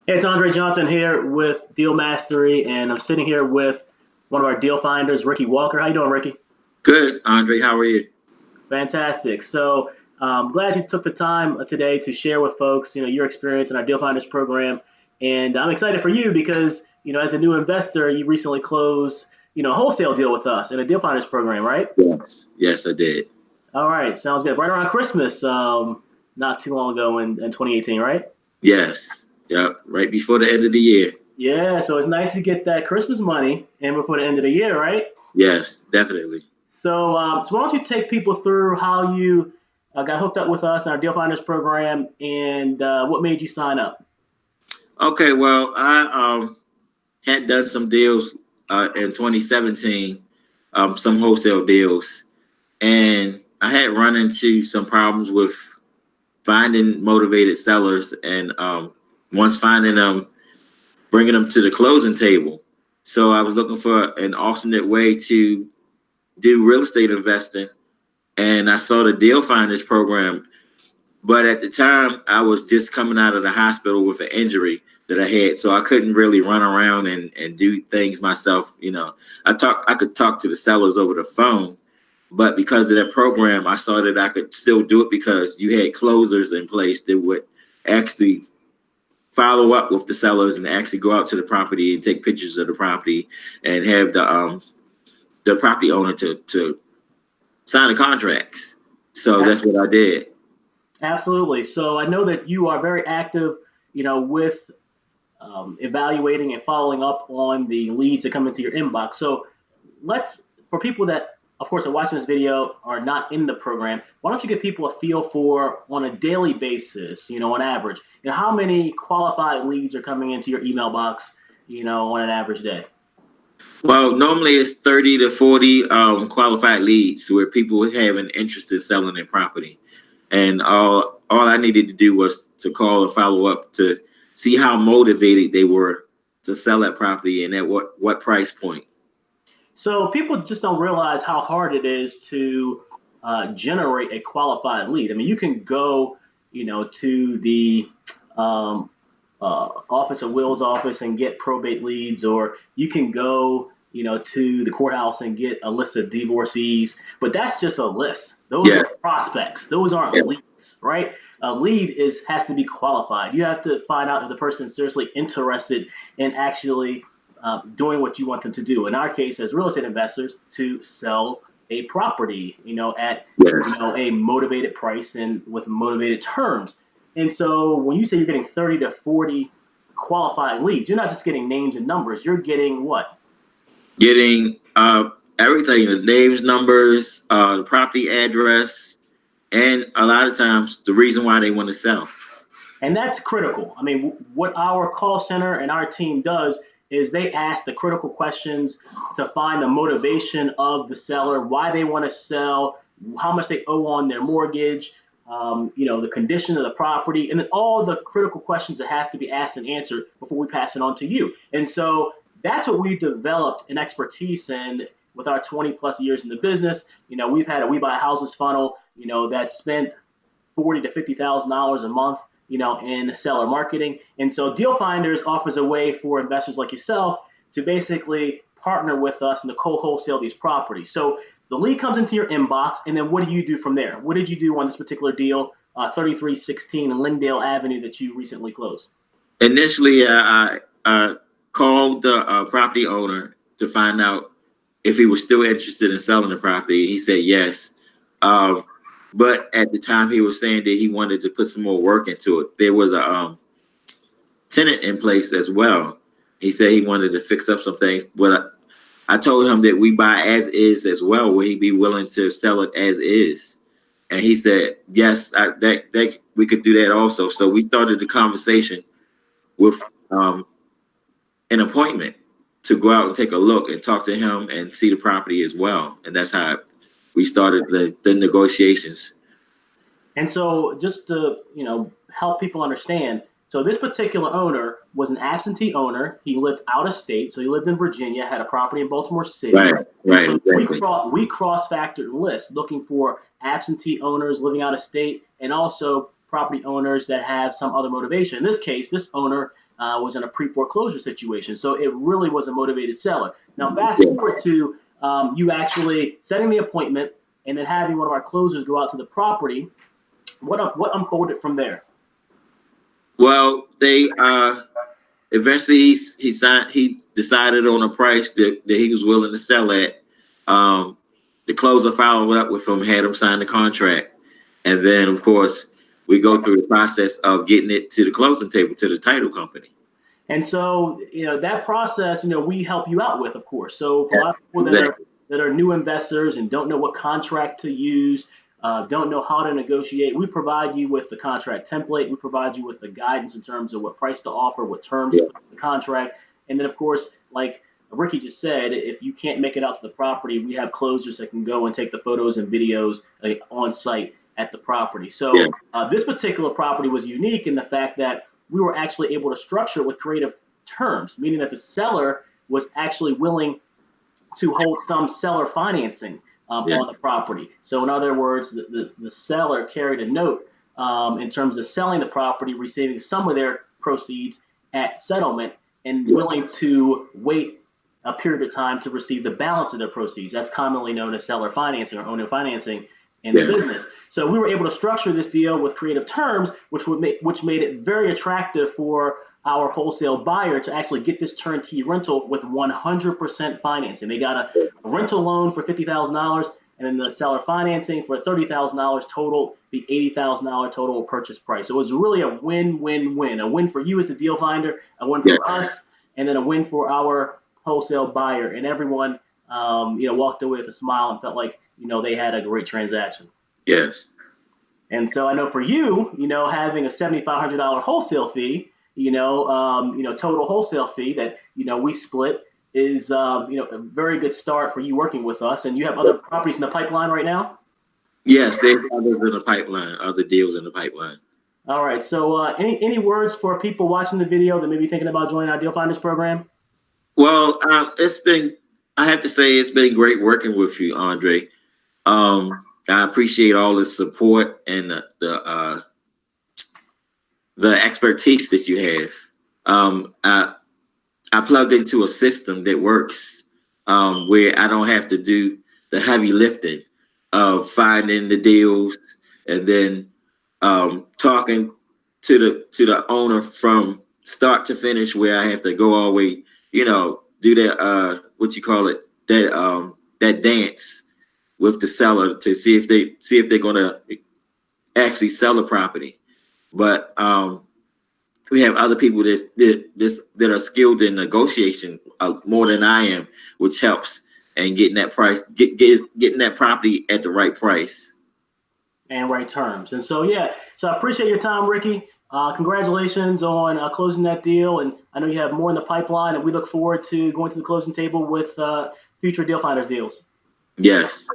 Hey, it's Andre Johnson here with Deal Mastery, and I'm sitting here with one of our deal finders, Ricky Walker. How you doing, Ricky? Good, Andre. How are you? Fantastic. So, glad you took the time today to share with folks, your experience in our Deal Finders program. And I'm excited for you because, as a new investor, you recently closed, a wholesale deal with us in a Deal Finders program, right? Yes. Yes, I did. All right, sounds good. Right around Christmas, not too long ago in 2018, right? Yes. Yep. Right before the end of the year. Yeah, so it's nice to get that Christmas money in before the end of the year, right? Yes, definitely. So why don't you take people through how you got hooked up with us in our Deal Finders program and what made you sign up? Okay. Well, I had done some deals in 2017, some wholesale deals, and I had run into some problems with finding motivated sellers, and once finding them, bringing them to the closing table. So I was looking for an alternate way to do real estate investing, and I saw the Deal Finders program. But at the time, I was just coming out of the hospital with an injury that I had, so I couldn't really run around and do things myself. I could talk to the sellers over the phone, but because of that program, I saw that I could still do it because you had closers in place that would actually follow up with the sellers and actually go out to the property and take pictures of the property and have the property owner to sign the contracts. So that's what I did. Absolutely. So I know that you are very active, with evaluating and following up on the leads that come into your inbox. So for people that, of course, are watching this video are not in the program, why don't you give people a feel for on a daily basis, on average, how many qualified leads are coming into your email box, on an average day? Well, normally it's 30 to 40 qualified leads where people have an interest in selling their property. And all I needed to do was to call and follow up to see how motivated they were to sell that property and at what price point. So people just don't realize how hard it is to generate a qualified lead. I mean, you can go, to the um, Office of Will's office and get probate leads, or you can go, to the courthouse and get a list of divorcees. But that's just a list. Those Yeah, are prospects. Those aren't yeah, leads, right? A lead has to be qualified. You have to find out if the person is seriously interested in actually doing what you want them to do. In our case, as real estate investors, to sell a property, at yes. a motivated price and with motivated terms. And so when you say you're getting 30 to 40 qualified leads, you're not just getting names and numbers. You're getting what? Getting everything, the names, numbers, the property address, and a lot of times the reason why they want to sell. And that's critical. I mean, what our call center and our team does is they ask the critical questions to find the motivation of the seller, why they want to sell, how much they owe on their mortgage, the condition of the property, and then all the critical questions that have to be asked and answered before we pass it on to you. And so that's what we've developed an expertise in with our 20 plus years in the business. We've had a We Buy Houses funnel, that spent 40 to $50,000 a month, in seller marketing. And so Deal Finders offers a way for investors like yourself to basically partner with us and to co-wholesale these properties. So the lead comes into your inbox, and then what do you do from there? What did you do on this particular deal, 3316 Lindale Avenue that you recently closed? Initially, I called the property owner to find out if he was still interested in selling the property. He said yes. Um, but at the time, he was saying that he wanted to put some more work into it. There was a tenant in place as well. He said he wanted to fix up some things, but I told him that we buy as is as well. Would he be willing to sell it as is? And he said yes. That we could do that also. So we started the conversation with an appointment to go out and take a look and talk to him and see the property as well. And that's how we started the negotiations. And so just to, help people understand, so this particular owner was an absentee owner. He lived out of state, so he lived in Virginia, had a property in Baltimore City. Right, And right, so exactly. we cross-factored lists looking for absentee owners living out of state and also property owners that have some other motivation. In this case, this owner was in a pre-foreclosure situation. So it really was a motivated seller. Now, fast forward to you actually setting the appointment and then having one of our closers go out to the property. What unfolded from there? Well, they eventually he decided on a price that he was willing to sell at. The closer followed up with him, had him sign the contract, and then of course we go through the process of getting it to the closing table, to the title company. And so, that process, we help you out with, of course. So for a lot of people that are new investors and don't know what contract to use, don't know how to negotiate, we provide you with the contract template. We provide you with the guidance in terms of what price to offer, what terms to put in the contract. And then, of course, like Ricky just said, if you can't make it out to the property, we have closers that can go and take the photos and videos on site at the property. So this particular property was unique in the fact that we were actually able to structure it with creative terms, meaning that the seller was actually willing to hold some seller financing on the property. So in other words, the seller carried a note in terms of selling the property, receiving some of their proceeds at settlement, and willing to wait a period of time to receive the balance of their proceeds. That's commonly known as seller financing or owner financing in the business. So we were able to structure this deal with creative terms, which made it very attractive for our wholesale buyer to actually get this turnkey rental with 100% financing. They got a rental loan for $50,000, and then the seller financing for $30,000 total, the $80,000 total purchase price. So it was really a win-win-win. A win for you as the deal finder, a win for us, and then a win for our wholesale buyer. And everyone, walked away with a smile and felt like, they had a great transaction. Yes. And so I know for you, having a $7,500 wholesale fee, total wholesale fee that, we split is, a very good start for you working with us. And you have other properties in the pipeline right now? Yes, there's others in the pipeline, other deals in the pipeline. All right. So any words for people watching the video that may be thinking about joining our Deal Finders program? Well, I have to say it's been great working with you, Andre. I appreciate all the support and the expertise that you have. I plugged into a system that works where I don't have to do the heavy lifting of finding the deals and then talking to the owner from start to finish, where I have to go all the way, do that that dance with the seller to see if they're gonna actually sell the property. But we have other people that are skilled in negotiation more than I am, which helps in getting that price, getting that property at the right price and right terms. And so so I appreciate your time, Ricky. Congratulations on closing that deal, and I know you have more in the pipeline, and we look forward to going to the closing table with future Deal Finders deals. Yes.